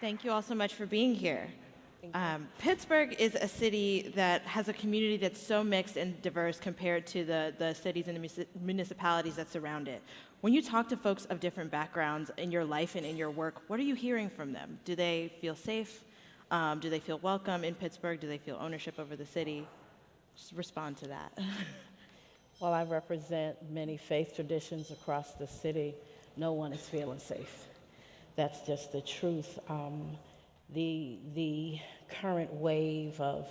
Thank you all so much for being here. Pittsburgh is a city that has a community that's so mixed and diverse compared to the cities and the municipalities that surround it. When you talk to folks of different backgrounds in your life and in your work, what are you hearing from them? Do they feel safe? Do they feel welcome in Pittsburgh? Do they feel ownership over the city? Just respond to that. While I represent many faith traditions across the city, no one is feeling safe. That's just the truth. The current wave of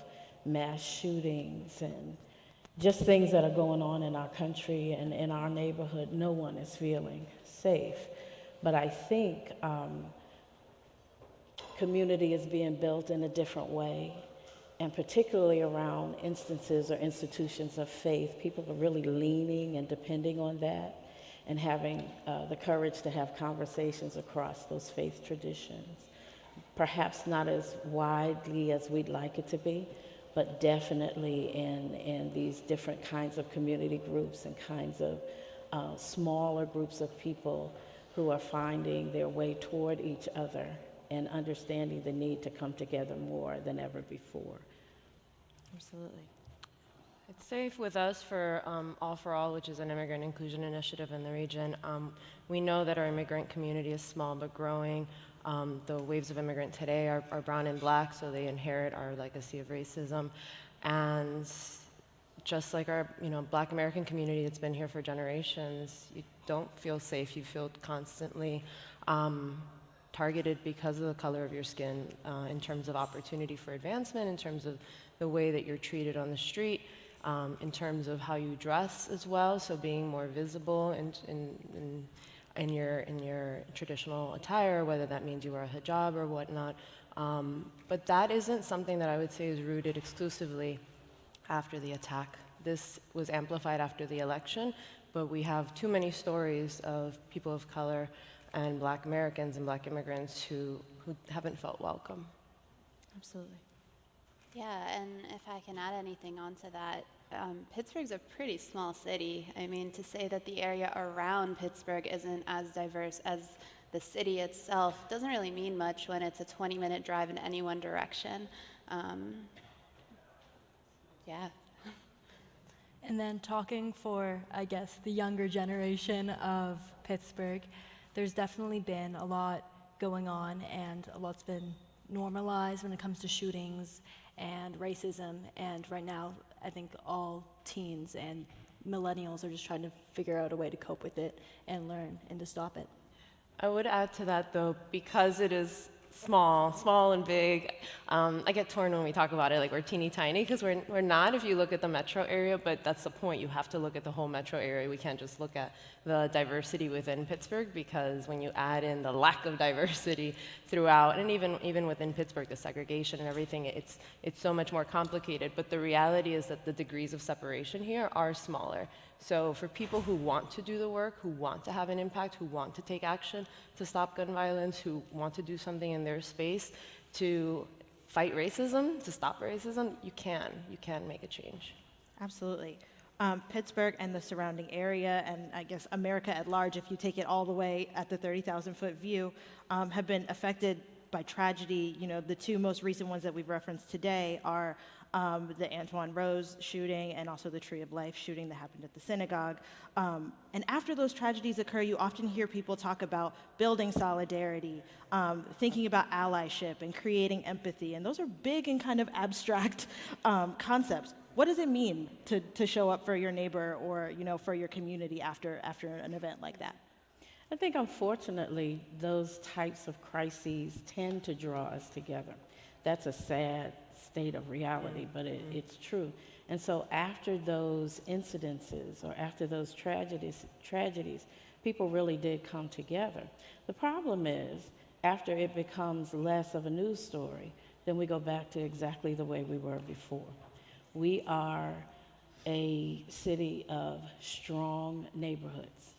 mass shootings and just things that are going on in our country and in our neighborhood, no one is feeling safe. But I think community is being built in a different way, and particularly around instances or institutions of faith. People are really leaning and depending on that and having the courage to have conversations across those faith traditions. Perhaps not as widely as we'd like it to be, but definitely in these different kinds of community groups and kinds of smaller groups of people who are finding their way toward each other and understanding the need to come together more than ever before. Absolutely. It's safe with us for All, which is an immigrant inclusion initiative in the region. We know that our immigrant community is small but growing. The waves of immigrant today are brown and black, so they inherit our legacy of racism. And just like our Black American community that's been here for generations, you don't feel safe. You feel constantly targeted because of the color of your skin, in terms of opportunity for advancement, in terms of the way that you're treated on the street, in terms of how you dress as well, so being more visible in your traditional attire, whether that means you wear a hijab or whatnot. But that isn't something that I would say is rooted exclusively after the attack. This was amplified after the election, but we have too many stories of people of color and Black Americans and Black immigrants who haven't felt welcome. Absolutely. Yeah, and if I can add anything onto that, Pittsburgh's a pretty small city. I mean, to say that the area around Pittsburgh isn't as diverse as the city itself doesn't really mean much when it's a 20-minute drive in any one direction. Yeah. And then talking for, I guess, the younger generation of Pittsburgh, there's definitely been a lot going on, and a lot's been normalized when it comes to shootings and racism. And right now, I think all teens and millennials are just trying to figure out a way to cope with it and learn and to stop it. I would add to that, though, because it is small and big, I get torn when we talk about it, like we're teeny tiny, because we're not if you look at the metro area, but that's the point. You have to look at the whole metro area. We can't just look at the diversity within Pittsburgh, because when you add in the lack of diversity throughout, and even within Pittsburgh, the segregation and everything, it's so much more complicated. But the reality is that the degrees of separation here are smaller. So for people who want to do the work, who want to have an impact, who want to take action to stop gun violence, who want to do something in their space to fight racism, to stop racism, you can make a change. Absolutely. Pittsburgh and the surrounding area, and I guess America at large, if you take it all the way at the 30,000-foot view, have been affected by tragedy. The two most recent ones that we've referenced today are the Antoine Rose shooting and also the Tree of Life shooting that happened at the synagogue. And after those tragedies occur, you often hear people talk about building solidarity, thinking about allyship and creating empathy. And those are big and kind of abstract concepts. What does it mean to show up for your neighbor or for your community after an event like that? I think, unfortunately, those types of crises tend to draw us together. That's a sad state of reality, but it's true. And so after those incidences or after those tragedies, people really did come together. The problem is, after it becomes less of a news story, then we go back to exactly the way we were before. We are a city of strong neighborhoods.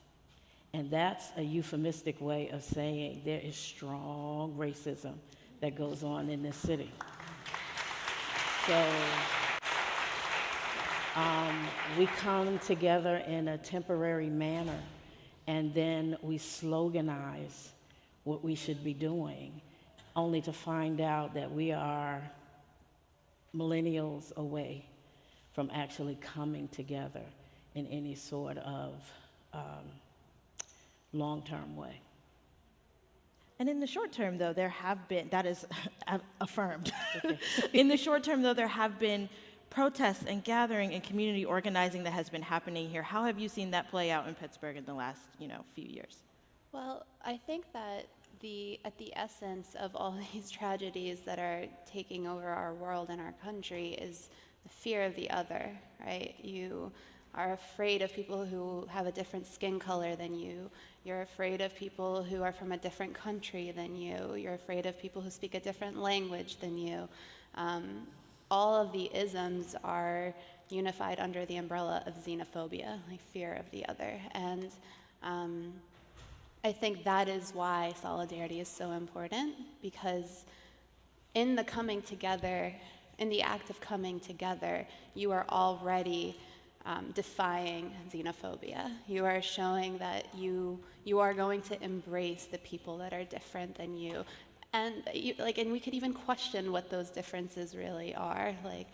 And that's a euphemistic way of saying there is strong racism that goes on in this city. So we come together in a temporary manner, and then we sloganize what we should be doing. only to find out that we are millennials away from actually coming together in any sort of long-term way. And in the short term, though, there have been, that is affirmed. In the short term, though, there have been protests and gathering and community organizing that has been happening here. How have you seen that play out in Pittsburgh in the last, few years? Well, I think that at the essence of all these tragedies that are taking over our world and our country is the fear of the other, right? You are afraid of people who have a different skin color than you. You're afraid of people who are from a different country than you. You're afraid of people who speak a different language than you. All of the isms are unified under the umbrella of xenophobia, like fear of the other. And I think that is why solidarity is so important, because in the coming together, in the act of coming together, you are already defying xenophobia. You are showing that you are going to embrace the people that are different than you. And and we could even question what those differences really are. Like,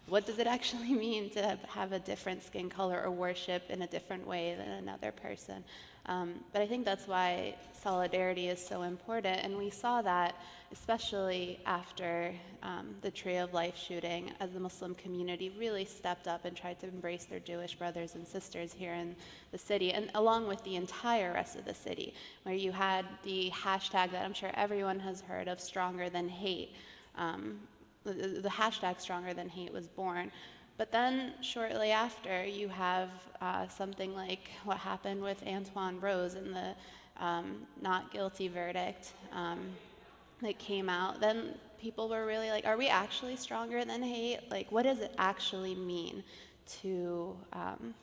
what does it actually mean to have a different skin color or worship in a different way than another person? But I think that's why solidarity is so important. And we saw that especially after the Tree of Life shooting, as the Muslim community really stepped up and tried to embrace their Jewish brothers and sisters here in the city, and along with the entire rest of the city, where you had the hashtag that I'm sure everyone has heard of, Stronger Than Hate. The hashtag Stronger Than Hate was born. But then shortly after, you have something like what happened with Antoine Rose and the not guilty verdict that came out. Then people were really like, are we actually stronger than hate? Like, what does it actually mean to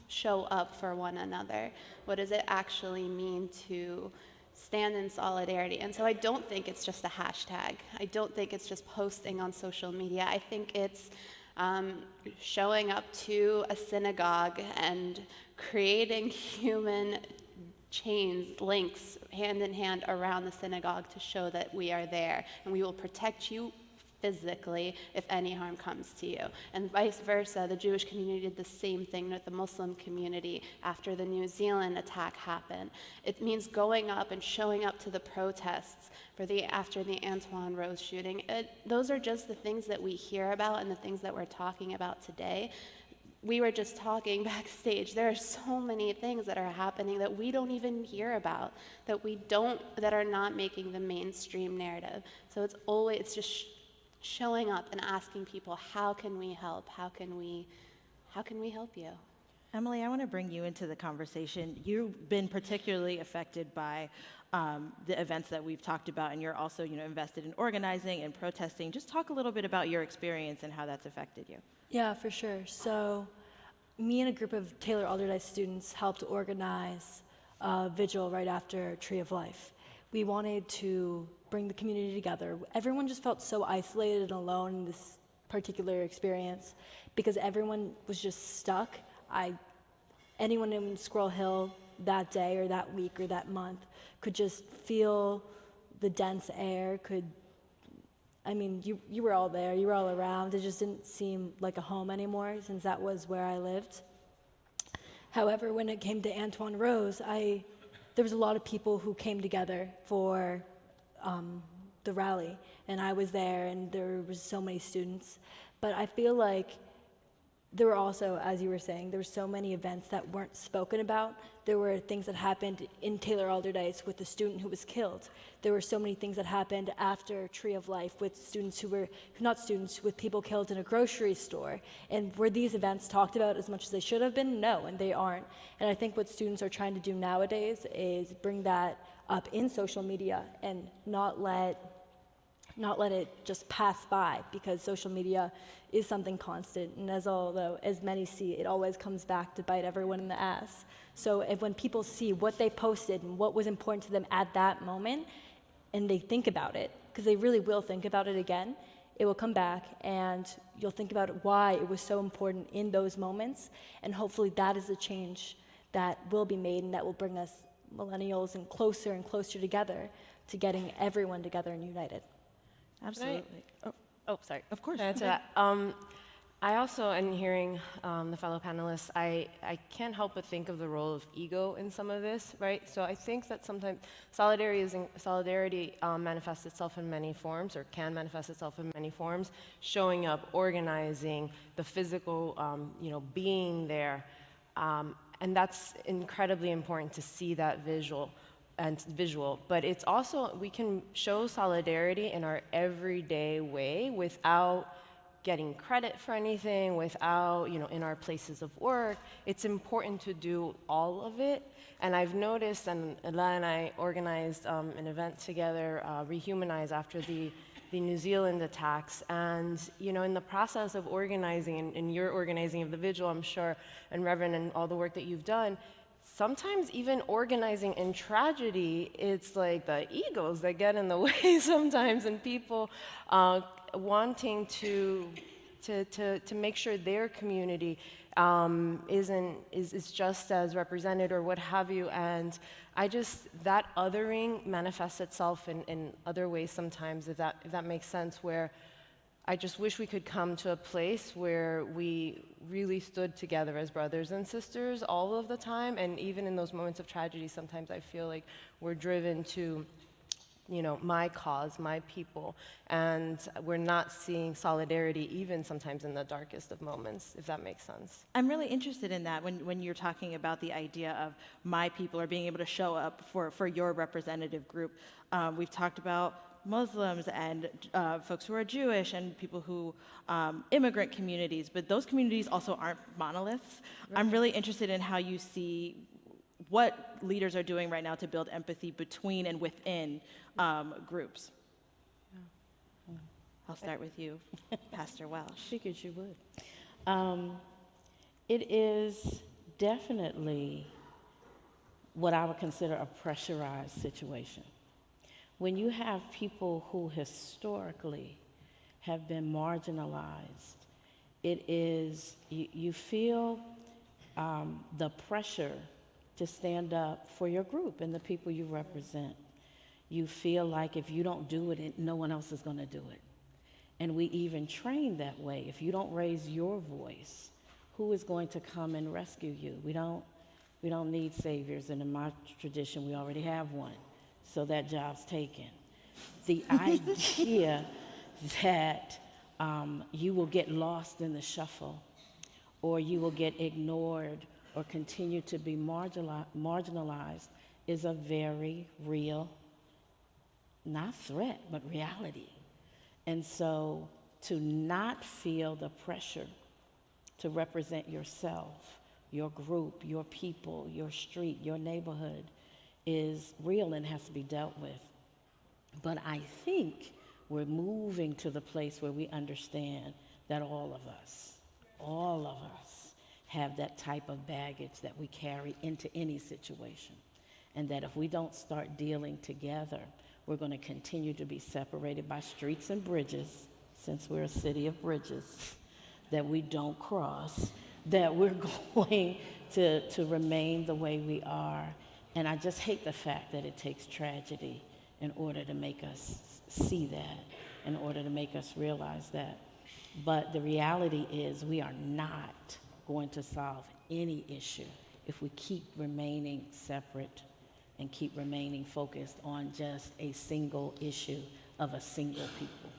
show up for one another? What does it actually mean to stand in solidarity? And so I don't think it's just a hashtag. I don't think it's just posting on social media. I think it's showing up to a synagogue and creating human chains, links, hand in hand around the synagogue to show that we are there and we will protect you physically if any harm comes to you. And vice versa, the Jewish community did the same thing with the Muslim community after the New Zealand attack happened. It means going up and showing up to the protests after the Antoine Rose shooting. Those are just the things that we hear about and the things that we're talking about today. We were just talking backstage. There are so many things that are happening that we don't even hear about, that are not making the mainstream narrative. So it's just showing up and asking people, how can we help? How can we help you? Emily, I want to bring you into the conversation. You've been particularly affected by the events that we've talked about, and you're also, invested in organizing and protesting. Just talk a little bit about your experience and how that's affected you. Yeah, for sure. So me and a group of Taylor Allderdice students helped organize a vigil right after Tree of Life. We wanted to bring the community together. Everyone just felt so isolated and alone in this particular experience because everyone was just stuck. Anyone in Squirrel Hill that day or that week or that month could just feel the dense air, you were all there, you were all around. It just didn't seem like a home anymore since that was where I lived. However, when it came to Antoine Rose, there was a lot of people who came together for the rally, and I was there, and there was so many students. But I feel like there were also, as you were saying, there were so many events that weren't spoken about. There were things that happened in Taylor Allderdice with the student who was killed. There were so many things that happened after Tree of Life with students with people killed in a grocery store. And were these events talked about as much as they should have been? No, and they aren't. And I think what students are trying to do nowadays is bring that up in social media and not let it just pass by, because social media is something constant, and as many see, it always comes back to bite everyone in the ass. So when people see what they posted and what was important to them at that moment, and they think about it, because they really will think about it again, it will come back, and you'll think about why it was so important in those moments, and hopefully that is a change that will be made and that will bring us millennials and closer together to getting everyone together and united. Absolutely. Oh, Oh, sorry. Of course. Can I answer that? I also, in hearing the fellow panelists, I can't help but think of the role of ego in some of this, right? So I think that sometimes solidarity manifests itself in many forms, or can manifest itself in many forms, showing up, organizing, the physical, being there. And that's incredibly important to see that visual. But it's also, we can show solidarity in our everyday way without getting credit for anything, without, in our places of work. It's important to do all of it. And I've noticed, and Alaa and I organized an event together, Rehumanize, after the New Zealand attacks. And, in the process of organizing, and your organizing of the vigil, I'm sure, and Reverend, and all the work that you've done, sometimes even organizing in tragedy, it's like the egos that get in the way sometimes, and people wanting to make sure their community is just as represented or what have you. And that othering manifests itself in other ways sometimes, if that makes sense, where I just wish we could come to a place where we really stood together as brothers and sisters all of the time. And even in those moments of tragedy, sometimes I feel like we're driven to, my cause, my people. And we're not seeing solidarity even sometimes in the darkest of moments, if that makes sense. I'm really interested in that when you're talking about the idea of my people, or being able to show up for your representative group. We've talked about Muslims and folks who are Jewish and people who, immigrant communities, but those communities also aren't monoliths. Right. I'm really interested in how you see what leaders are doing right now to build empathy between and within groups. Yeah. I'll start with you, Pastor Welch. Figured you would. It is definitely what I would consider a pressurized situation. When you have people who historically have been marginalized, it is, you feel the pressure to stand up for your group and the people you represent. You feel like if you don't do it, no one else is going to do it. And we even train that way. If you don't raise your voice, who is going to come and rescue you? We don't need saviors, and in my tradition, we already have one. So that job's taken. The idea that you will get lost in the shuffle, or you will get ignored, or continue to be marginalized is a very real, not threat, but reality. And so to not feel the pressure to represent yourself, your group, your people, your street, your neighborhood, is real and has to be dealt with. But I think we're moving to the place where we understand that all of us have that type of baggage that we carry into any situation. And that if we don't start dealing together, we're going to continue to be separated by streets and bridges, since we're a city of bridges, that we don't cross, that we're going to remain the way we are. And I just hate the fact that it takes tragedy in order to make us see that, in order to make us realize that. But the reality is we are not going to solve any issue if we keep remaining separate and keep remaining focused on just a single issue of a single people.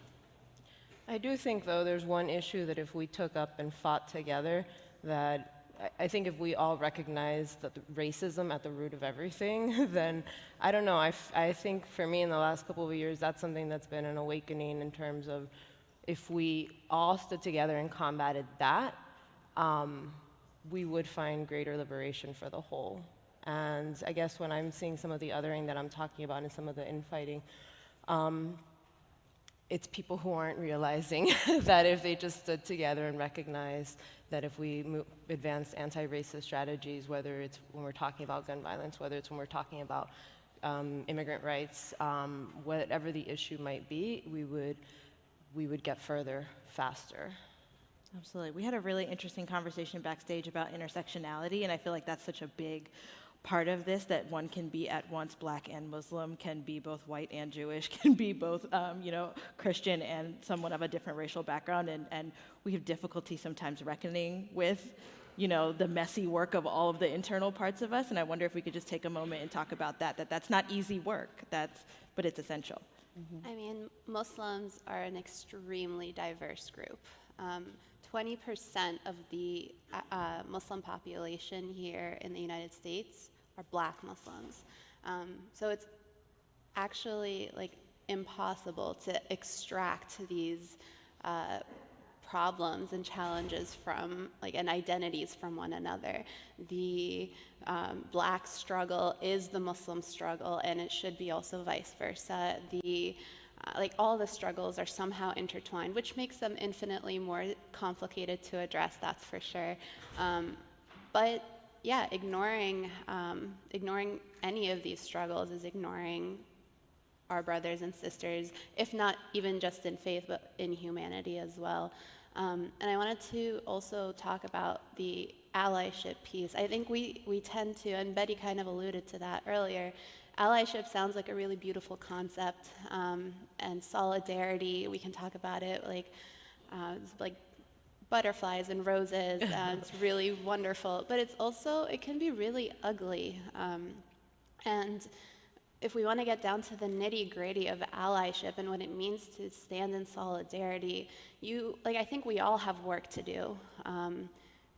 I do think, though, there's one issue that if we took up and fought together, that I think if we all recognize that the racism at the root of everything, then I don't know. I think for me in the last couple of years, that's something that's been an awakening in terms of if we all stood together and combated that, we would find greater liberation for the whole. And I guess when I'm seeing some of the othering that I'm talking about and some of the infighting, it's people who aren't realizing that if they just stood together and recognized that if we advanced anti-racist strategies, whether it's when we're talking about gun violence, whether it's when we're talking about immigrant rights, whatever the issue might be, we would get further faster. Absolutely. We had a really interesting conversation backstage about intersectionality, and I feel like that's such a big part of this, that one can be at once Black and Muslim, can be both white and Jewish, can be both, Christian and someone of a different racial background, and we have difficulty sometimes reckoning with, the messy work of all of the internal parts of us, and I wonder if we could just take a moment and talk about that's not easy work, but it's essential. I mean, Muslims are an extremely diverse group. 20% of the Muslim population here in the United States are Black Muslims. So it's actually impossible to extract these problems and challenges from and identities from one another. The Black struggle is the Muslim struggle, and it should be also vice versa. All the struggles are somehow intertwined, which makes them infinitely more complicated to address, that's for sure. But yeah, ignoring any of these struggles is ignoring our brothers and sisters, if not even just in faith, but in humanity as well. And I wanted to also talk about the allyship piece. I think we tend to, and Betty kind of alluded to that earlier, allyship sounds like a really beautiful concept, and solidarity, we can talk about it it's like butterflies and roses, and it's really wonderful, but it can be really ugly. And if we want to get down to the nitty-gritty of allyship and what it means to stand in solidarity, I think we all have work to do.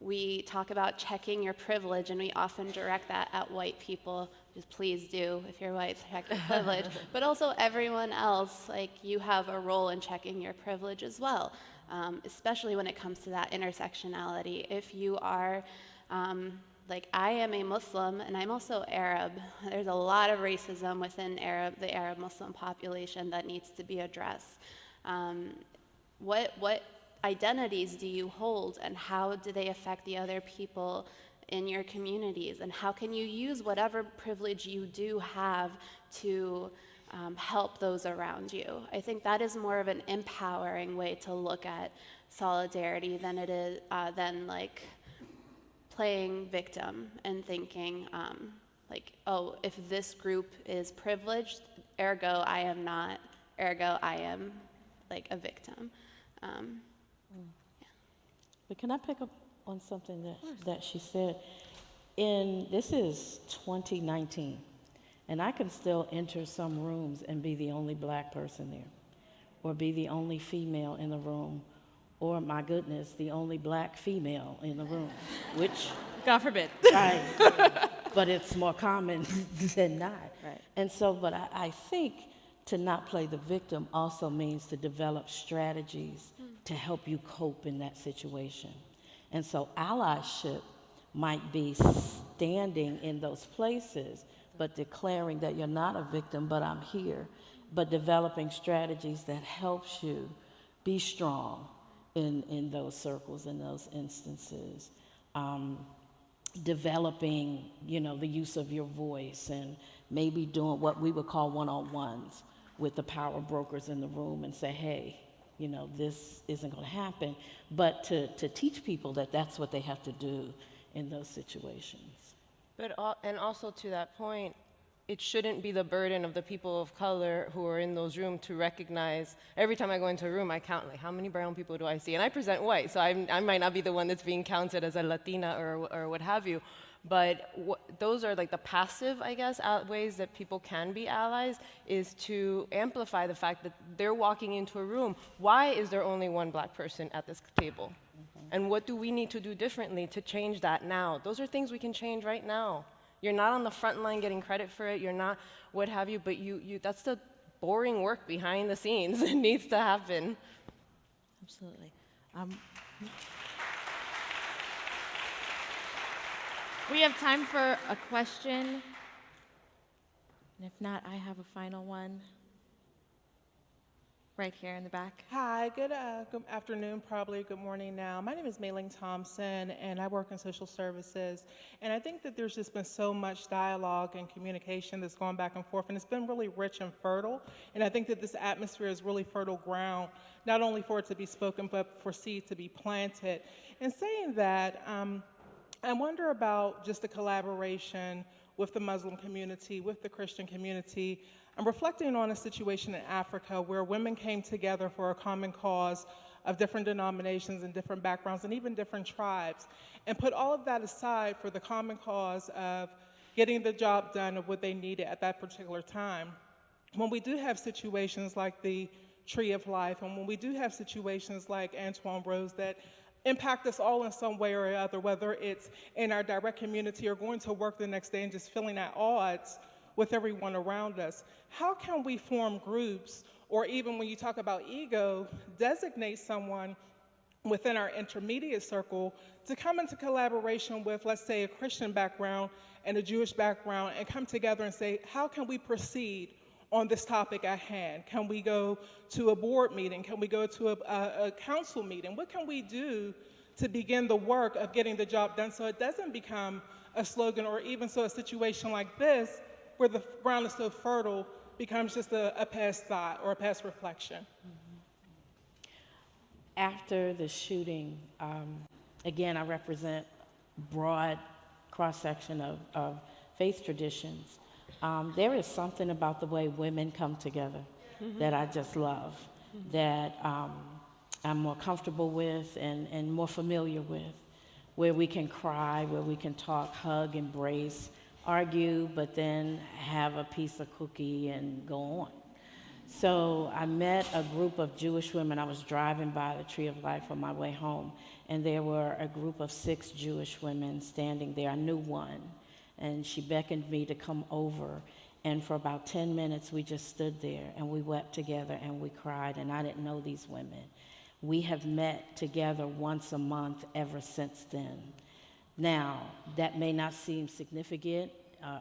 We talk about checking your privilege, and we often direct that at white people. Just please do, if you're white, check your privilege. But also everyone else, you have a role in checking your privilege as well, especially when it comes to that intersectionality. If you are, I am a Muslim, and I'm also Arab. There's a lot of racism within the Arab Muslim population that needs to be addressed. What identities do you hold, and how do they affect the other people in your communities, and how can you use whatever privilege you do have to help those around you? I think that is more of an empowering way to look at solidarity than it is playing victim and thinking if this group is privileged, ergo I am not, ergo I am a victim. But can I pick up on something that she said? This is 2019, and I can still enter some rooms and be the only Black person there, or be the only female in the room, or, my goodness, the only Black female in the room, which... God forbid. Right. But it's more common than not. Right. And so, but I think to not play the victim also means to develop strategies to help you cope in that situation. And so allyship might be standing in those places, but declaring that you're not a victim, but I'm here, but developing strategies that helps you be strong in those circles, in those instances. Developing, the use of your voice, and maybe doing what we would call one-on-ones with the power brokers in the room and say, hey, this isn't going to happen, but to teach people that that's what they have to do in those situations. But and also to that point, it shouldn't be the burden of the people of color who are in those rooms to recognize. Every time I go into a room, I count how many brown people do I see, and I present white, so I might not be the one that's being counted as a Latina or what have you. But those are the passive, I guess, ways that people can be allies, is to amplify the fact that they're walking into a room. Why is there only one Black person at this table? And what do we need to do differently to change that now? Those are things we can change right now. You're not on the front line getting credit for it. You're not what have you, but that's the boring work behind the scenes that needs to happen. Absolutely. We have time for a question. And if not, I have a final one. Right here in the back. Hi, good afternoon, probably good morning now. My name is Mailing Thompson, and I work in social services. And I think that there's just been so much dialogue and communication that's gone back and forth, and it's been really rich and fertile. And I think that this atmosphere is really fertile ground, not only for it to be spoken, but for seed to be planted. And saying that, I wonder about just the collaboration with the Muslim community, with the Christian community. I'm reflecting on a situation in Africa where women came together for a common cause of different denominations and different backgrounds and even different tribes, and put all of that aside for the common cause of getting the job done of what they needed at that particular time. When we do have situations like the Tree of Life, and when we do have situations like Antoine Rose that impact us all in some way or other, whether it's in our direct community or going to work the next day and just feeling at odds with everyone around us, how can we form groups, or even when you talk about ego, designate someone within our intermediate circle to come into collaboration with, let's say, a Christian background and a Jewish background, and come together and say, how can we proceed on this topic at hand? Can we go to a board meeting? Can we go to a council meeting? What can we do to begin the work of getting the job done so it doesn't become a slogan, or even so a situation like this where the ground is so fertile becomes just a past thought or a past reflection? After the shooting, again, I represent broad cross-section of faith traditions. There is something about the way women come together that I just love, that I'm more comfortable with and more familiar with, where we can cry, where we can talk, hug, embrace, argue, but then have a piece of cookie and go on. So I met a group of Jewish women. I was driving by the Tree of Life on my way home, and there were a group of 6 Jewish women standing there. I knew one, and she beckoned me to come over. And for about 10 minutes, we just stood there, and we wept together, and we cried, and I didn't know these women. We have met together once a month ever since then. Now, that may not seem significant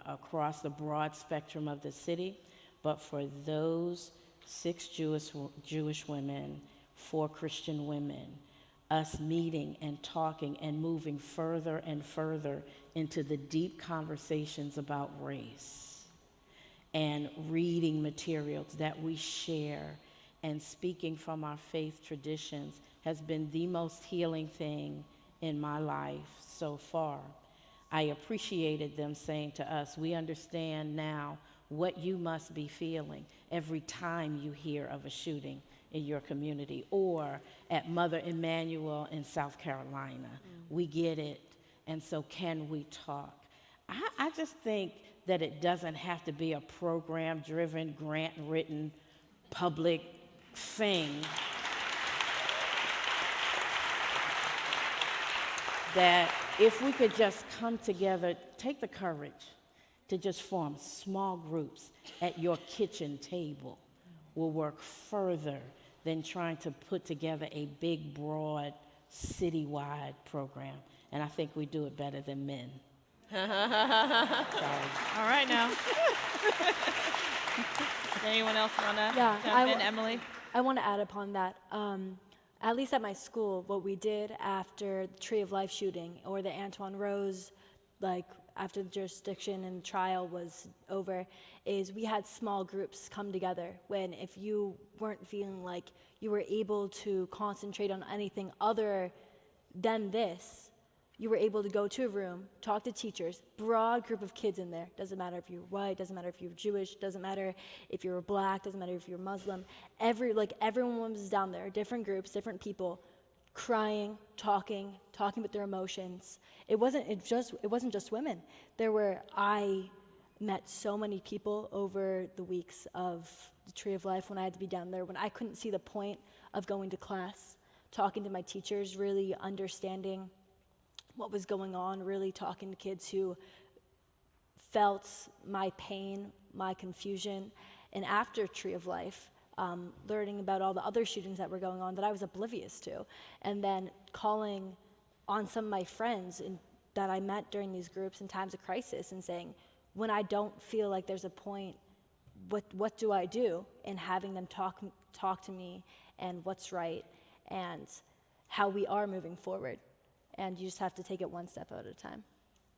across the broad spectrum of the city, but for those 6 Jewish women, 4 Christian women, us meeting and talking and moving further and further into the deep conversations about race, and reading materials that we share and speaking from our faith traditions has been the most healing thing in my life so far. I appreciated them saying to us, we understand now what you must be feeling every time you hear of a shooting in your community, or at Mother Emanuel in South Carolina. We get it, and so can we talk? I just think that it doesn't have to be a program-driven, grant-written, public thing. That if we could just come together, take the courage to just form small groups at your kitchen table, will work further than trying to put together a big, broad, citywide program. And I think we do it better than men. Sorry. All right now. Anyone else want to jump in? Emily? I want to add upon that. At least at my school, what we did after the Tree of Life shooting, or the Antoine Rose, after the jurisdiction and trial was over, is we had small groups come together when, if you weren't feeling like you were able to concentrate on anything other than this, you were able to go to a room, talk to teachers, broad group of kids in there. Doesn't matter if you're white, doesn't matter if you're Jewish, doesn't matter if you're black, doesn't matter if you're Muslim. Everyone was down there, different groups, different people, crying, talking about their emotions. It wasn't just women. I met so many people over the weeks of the Tree of Life when I had to be down there, when I couldn't see the point of going to class, talking to my teachers, really understanding what was going on, really talking to kids who felt my pain, my confusion. And after Tree of Life, learning about all the other shootings that were going on that I was oblivious to, and then calling on some of my friends that I met during these groups in times of crisis and saying, when I don't feel like there's a point, what do I do? And having them talk to me and what's right and how we are moving forward. And you just have to take it one step at a time.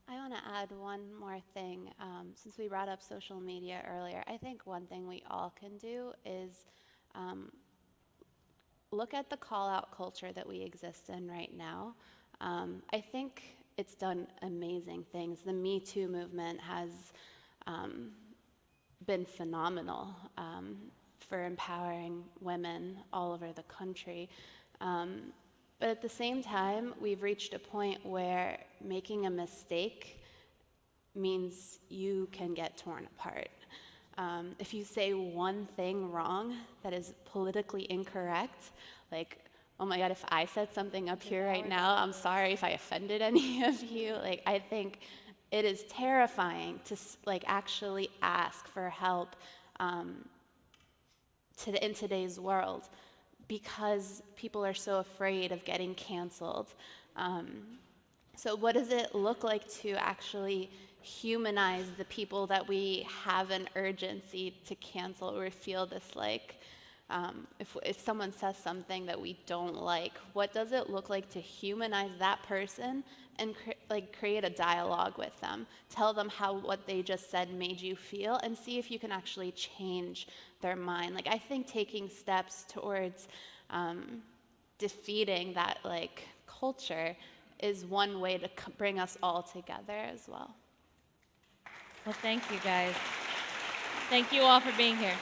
I want to add one more thing. Since we brought up social media earlier, I think one thing we all can do is look at the call-out culture that we exist in right now. I think it's done amazing things. The Me Too movement has been phenomenal for empowering women all over the country. But at the same time, we've reached a point where making a mistake means you can get torn apart. If you say one thing wrong that is politically incorrect, like, oh my God, if I said something up here right now, I'm sorry if I offended any of you. Like, I think it is terrifying to actually ask for help in today's world, because people are so afraid of getting canceled. So what does it look like to actually humanize the people that we have an urgency to cancel, or feel this if someone says something that we don't like, what does it look like to humanize that person and create a dialogue with them? Tell them how what they just said made you feel, and see if you can actually change their mind. I think taking steps towards defeating that culture is one way to bring us all together as well. Well, thank you guys. Thank you all for being here.